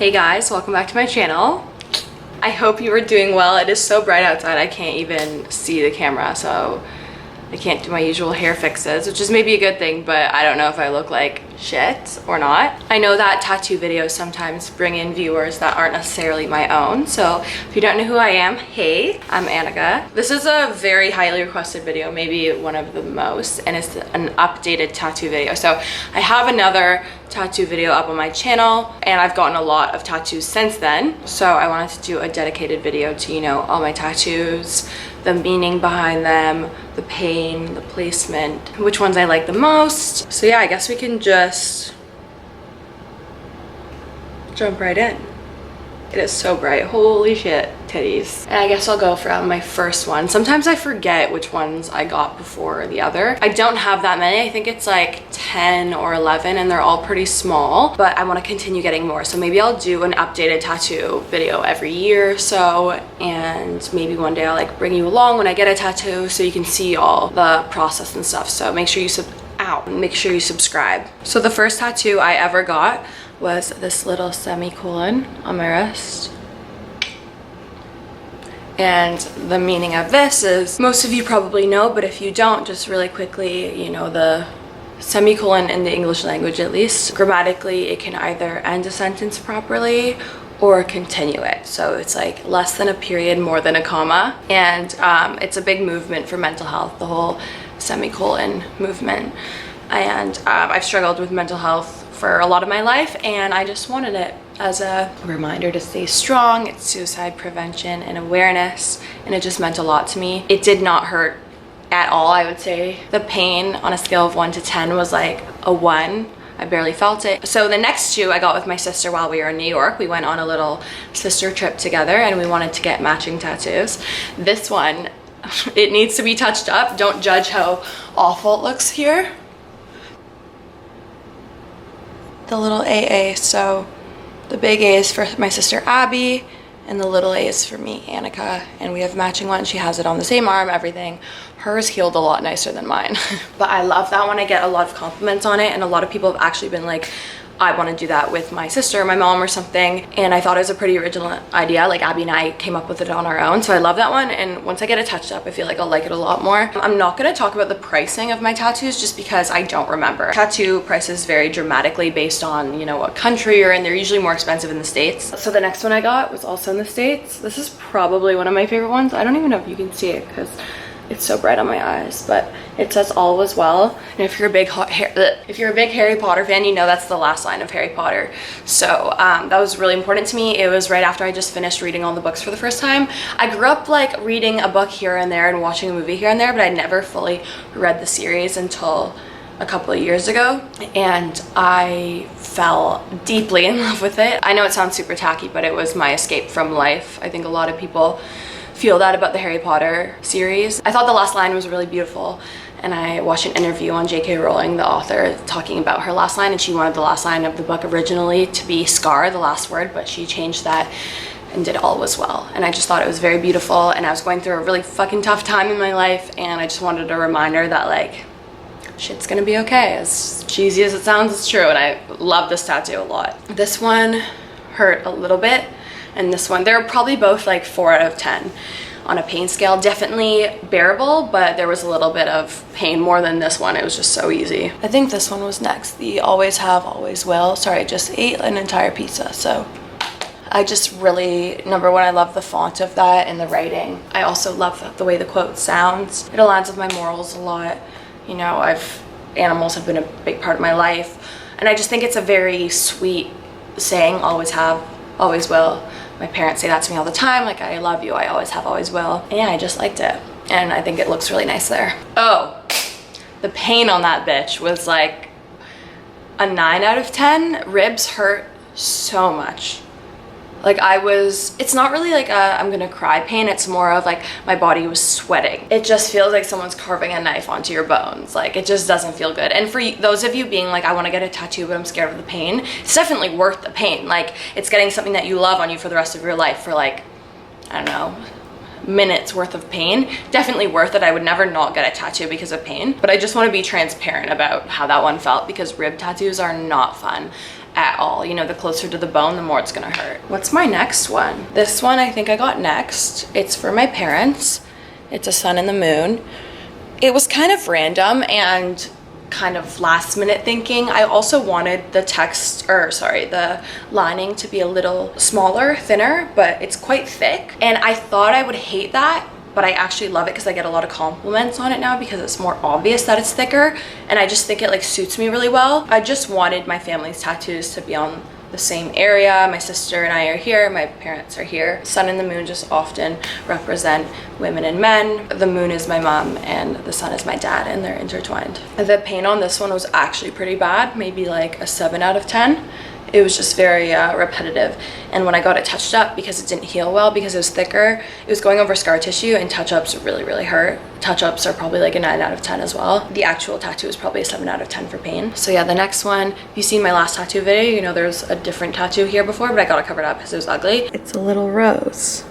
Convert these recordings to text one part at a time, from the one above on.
Hey guys, welcome back to my channel. I hope you are doing well. It is so bright outside I can't even see the camera, so I can't do my usual hair fixes, which is maybe a good thing, but I don't know if I look like shit or not. I know that tattoo videos sometimes bring in viewers that aren't necessarily my own, so if you don't know who I am, hey, I'm Annika. This is a very highly requested video, maybe one of the most, and it's an updated tattoo video. So I have another tattoo video up on my channel, and I've gotten a lot of tattoos since then, so I wanted to do a dedicated video to, you know, all my tattoos, the meaning behind them, the pain, the placement, which ones I like the most. So yeah, I guess we can just jump right in. It is so bright, holy shit, titties. And I guess I'll go from my first one. Sometimes I forget which ones I got before the other. I don't have that many. I think it's like 10 or 11 and they're all pretty small, but I want to continue getting more. So maybe I'll do an updated tattoo video every year or so, and maybe one day I'll like bring you along when I get a tattoo so you can see all the process and stuff. So make sure you subscribe. So the first tattoo I ever got was this little semicolon on my wrist. And the meaning of this is, most of you probably know, but if you don't, just really quickly, you know, the semicolon in the English language, at least, grammatically, it can either end a sentence properly or continue it. So it's like less than a period, more than a comma. And it's a big movement for mental health, the whole semicolon movement. And I've struggled with mental health for a lot of my life, and I just wanted it as a reminder to stay strong. It's suicide prevention and awareness, and it just meant a lot to me. It did not hurt at all, I would say. The pain on a scale of 1 to 10 was like a 1. I barely felt it. So the next two I got with my sister while we were in New York. We went on a little sister trip together and we wanted to get matching tattoos. This one, it needs to be touched up. Don't judge how awful it looks here. The little AA, so the big A is for my sister Abby and the little A is for me, Annika, and we have matching ones. She has it on the same arm, everything. Hers healed a lot nicer than mine. But I love that one. I get a lot of compliments on it, and a lot of people have actually been like, I want to do that with my sister or my mom or something, and I thought it was a pretty original idea. Like, Abby and I came up with it on our own, so I love that one, and once I get it touched up, I feel like I'll like it a lot more. I'm not going to talk about the pricing of my tattoos just because I don't remember. Tattoo prices vary dramatically based on, you know, what country you're in. They're usually more expensive in the States. So the next one I got was also in the States. This is probably one of my favorite ones. I don't even know if you can see it because it's so bright on my eyes, but it says all was well. And if you're a big Harry Potter fan, you know that's the last line of Harry Potter. So that was really important to me. It was right after I just finished reading all the books for the first time. I grew up like reading a book here and there and watching a movie here and there, but I never fully read the series until a couple of years ago, and I fell deeply in love with it. I know it sounds super tacky, but it was my escape from life. I think a lot of people feel that about the Harry Potter series. I thought the last line was really beautiful, and I watched an interview on J.K. Rowling, the author, talking about her last line, and she wanted the last line of the book originally to be Scar, the last word, but she changed that and did all was well. And I just thought it was very beautiful, and I was going through a really fucking tough time in my life, and I just wanted a reminder that like, shit's gonna be okay. As cheesy as it sounds, it's true, and I love this tattoo a lot. This one hurt a little bit, and this one, they're probably both like 4 out of 10 on a pain scale. Definitely bearable, but there was a little bit of pain more than this one. It was just so easy. I think this one was next, the always have, always will. Sorry, I just ate an entire pizza, so I just really, number one, I love the font of that and the writing. I also love the way the quote sounds. It aligns with my morals a lot. You know, animals have been a big part of my life, and I just think it's a very sweet saying, always have, always will. My parents say that to me all the time, like, I love you, I always have, always will. And yeah, I just liked it, and I think it looks really nice there. Oh, the pain on that bitch was like a 9 out of 10. Ribs hurt so much. Like, it's not really like a I'm gonna cry pain, it's more of like my body was sweating. It just feels like someone's carving a knife onto your bones. Like, it just doesn't feel good. And for those of you being like, I wanna get a tattoo but I'm scared of the pain, it's definitely worth the pain. Like, it's getting something that you love on you for the rest of your life for like, I don't know, minutes worth of pain. Definitely worth it. I would never not get a tattoo because of pain, but I just want to be transparent about how that one felt, because rib tattoos are not fun at all. You know, the closer to the bone, the more it's gonna hurt. What's my next one? This one I think I got next. It's for my parents. It's a sun and the moon. It was kind of random and kind of last minute thinking. I also wanted the the lining to be a little smaller, thinner, but it's quite thick. And I thought I would hate that, but I actually love it because I get a lot of compliments on it now because it's more obvious that it's thicker, and I just think it like suits me really well. I just wanted my family's tattoos to be on the same area. My sister and I are here, my parents are here. Sun and the moon just often represent women and men. The moon is my mom and the sun is my dad, and they're intertwined. The paint on this one was actually pretty bad, maybe like a 7 out of 10. It was just very repetitive, and when I got it touched up, because it didn't heal well because it was thicker, it was going over scar tissue, and touch-ups really hurt. Touch-ups are probably like a 9 out of 10 as well. The actual tattoo is probably a 7 out of 10 for pain. So yeah, the next one, if you've seen my last tattoo video, you know there's a different tattoo here before, but I got it covered up because it was ugly. It's a little rose.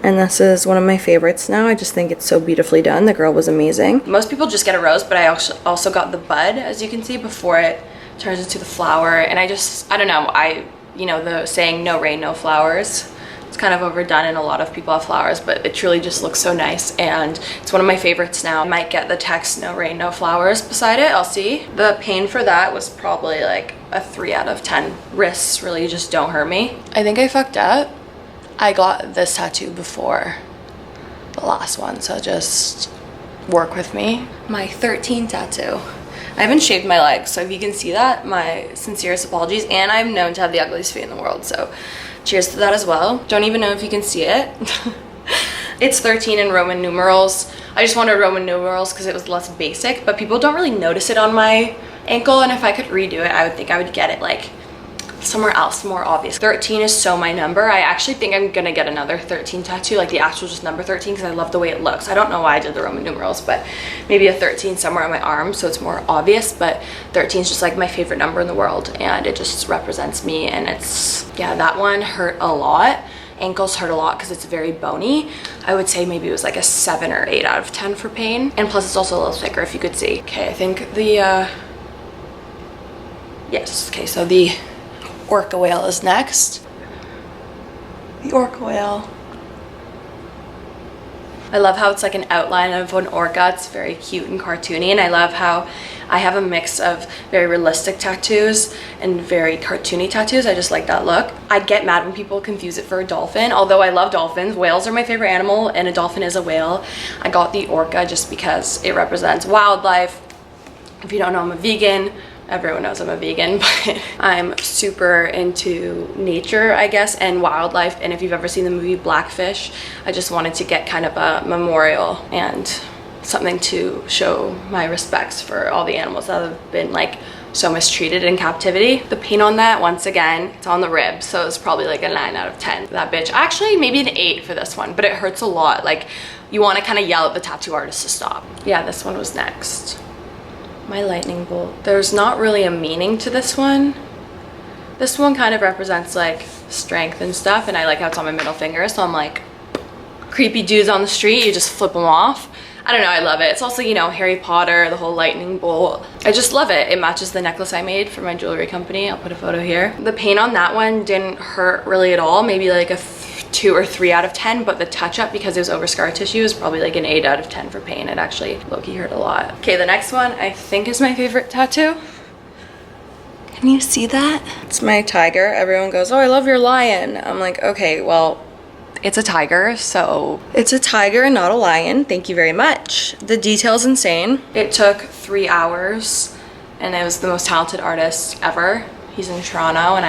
And this is one of my favorites now. I just think it's so beautifully done. The girl was amazing. Most people just get a rose, but I also got the bud, as you can see, before it turns into the flower. And I don't know, you know, the saying no rain, no flowers, it's kind of overdone, and a lot of people have flowers, but it truly just looks so nice, and it's one of my favorites now. I might get the text no rain, no flowers beside it, I'll see. The pain for that was probably like a 3 out of 10. Wrists really just don't hurt me. I think I fucked up. I got this tattoo before the last one, so just work with me. My 13 tattoo. I haven't shaved my legs, so if you can see that, my sincerest apologies. And I'm known to have the ugliest feet in the world, so cheers to that as well. Don't even know if you can see it. It's 13 in Roman numerals. I just wanted Roman numerals because it was less basic, but people don't really notice it on my ankle, and if I could redo it, I would think I would get it like somewhere else more obvious. 13 is so my number. I actually think I'm gonna get another 13 tattoo, like the actual just number 13, because I love the way it looks. I don't know why I did the Roman numerals, but maybe a 13 somewhere on my arm so it's more obvious. But 13 is just like my favorite number in the world, and it just represents me. And it's, yeah, that one hurt a lot. Ankles hurt a lot because it's very bony. I would say maybe it was like a 7 or 8 out of 10 for pain, and plus it's also a little thicker, if you could see. Okay, I think the yes, okay, so the Orca whale is next. The Orca whale. I love how it's like an outline of an orca. It's very cute and cartoony, and I love how I have a mix of very realistic tattoos and very cartoony tattoos. I just like that look. I get mad when people confuse it for a dolphin, although I love dolphins. Whales are my favorite animal, and a dolphin is a whale. I got the orca just because it represents wildlife. If you don't know, I'm a vegan. Everyone knows I'm a vegan, but I'm super into nature, I guess, and wildlife. And if you've ever seen the movie Blackfish, I just wanted to get kind of a memorial and something to show my respects for all the animals that have been like so mistreated in captivity. The paint on that, once again, it's on the rib, so it's probably like a 9 out of 10. That bitch, actually maybe an 8 for this one, but it hurts a lot. Like, you want to kind of yell at the tattoo artist to stop. Yeah, this one was next. My lightning bolt. There's not really a meaning to this one. This one kind of represents like strength and stuff, and I like how it's on my middle finger, so I'm like, creepy dudes on the street, you just flip them off. I don't know, I love it. It's also, you know, Harry Potter, the whole lightning bolt. I just love it. It matches the necklace I made for my jewelry company. I'll put a photo here. The paint on that one didn't hurt really at all, maybe like a 2 or 3 out of 10, but the touch up, because it was over scar tissue, is probably like an 8 out of 10 for pain. It actually low-key hurt a lot. Okay, the next one I think is my favorite tattoo. Can you see that? It's my tiger. Everyone goes, oh, I love your lion. I'm like, okay, well, it's a tiger, so it's a tiger and not a lion. Thank you very much. The detail's insane. It took 3 hours, and it was the most talented artist ever. He's in Toronto, and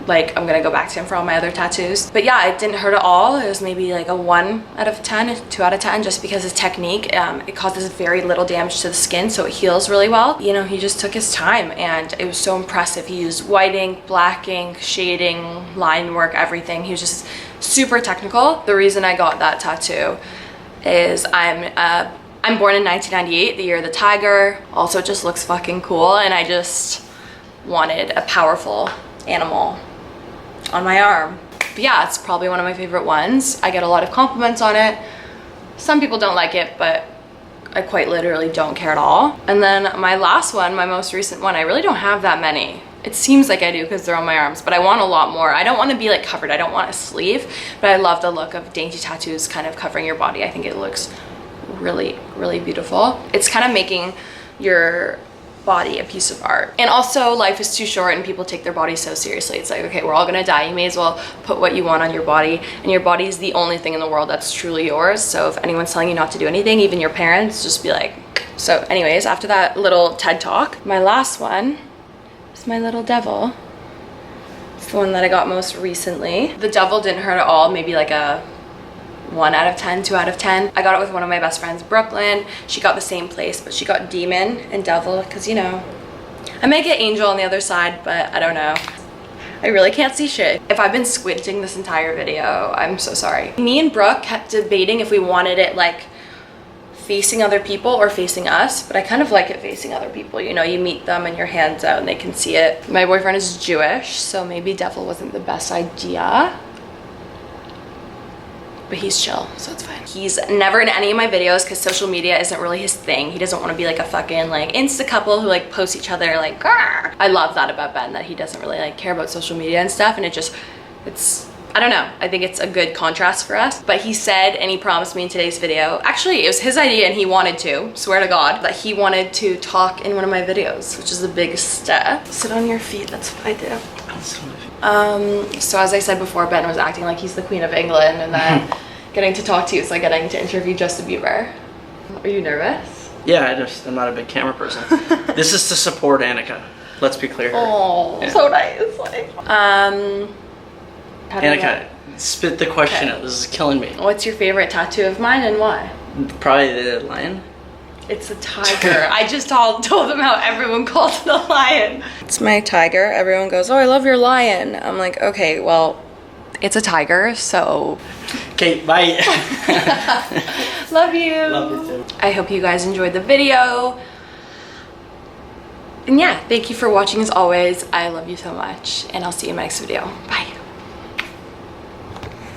I'm gonna go back to him for all my other tattoos. But yeah, it didn't hurt at all. It was maybe like a 1 out of 10, 2 out of 10, just because his technique, it causes very little damage to the skin, so it heals really well. You know, he just took his time, and it was so impressive. He used white ink, black ink, shading, line work, everything. He was just super technical. The reason I got that tattoo is I'm born in 1998, the year of the tiger. Also, it just looks fucking cool, and I just wanted a powerful animal on my arm. But yeah, it's probably one of my favorite ones. I get a lot of compliments on it. Some people don't like it, but I quite literally don't care at all. And then my last one, my most recent one, I really don't have that many. It seems like I do because they're on my arms, but I want a lot more. I don't want to be like covered. I don't want a sleeve, but I love the look of dainty tattoos kind of covering your body. I think it looks really, really beautiful. It's kind of making your body a piece of art. And also, life is too short and people take their body so seriously. It's like, okay, we're all gonna die. You may as well put what you want on your body, and your body is the only thing in the world that's truly yours. So if anyone's telling you not to do anything, even your parents, just be like. So anyways, after that little TED talk, my last one is my little devil. It's the one that I got most recently. The devil didn't hurt at all, maybe like a 1 out of 10, 2 out of 10. I got it with one of my best friends, Brooklyn. She got the same place, but she got demon and devil because, you know, I may get angel on the other side, but I don't know. I really can't see shit. If I've been squinting this entire video, I'm so sorry. Me and Brooke kept debating if we wanted it like facing other people or facing us, but I kind of like it facing other people. You know, you meet them and your hand's out and they can see it. My boyfriend is Jewish, so maybe devil wasn't the best idea. But he's chill, so it's fine. He's never in any of my videos because social media isn't really his thing. He doesn't want to be like a fucking like Insta couple who like post each other like, grr. I love that about Ben, that he doesn't really like care about social media and stuff, and it's, I don't know, I think it's a good contrast for us. But he said, and he promised me in today's video, actually it was his idea and he wanted to, swear to God, that he wanted to talk in one of my videos, which is a big step. Sit on your feet, that's what I do. So as I said before, Ben was acting like he's the Queen of England, and then getting to talk to you is like getting to interview Justin Bieber. Are you nervous? Yeah, I'm not a big camera person. This is to support Annika. Let's be clear. Oh, yeah. So nice. Like, Annika, spit the question out. This is killing me. What's your favorite tattoo of mine and why? Probably the lion. It's a tiger. I just told them how everyone calls it a lion. It's my tiger. Everyone goes, oh, I love your lion. I'm like, okay, well, it's a tiger, so. Okay, bye. Love you. Love you too. I hope you guys enjoyed the video. And yeah, thank you for watching as always. I love you so much, and I'll see you in my next video. Bye.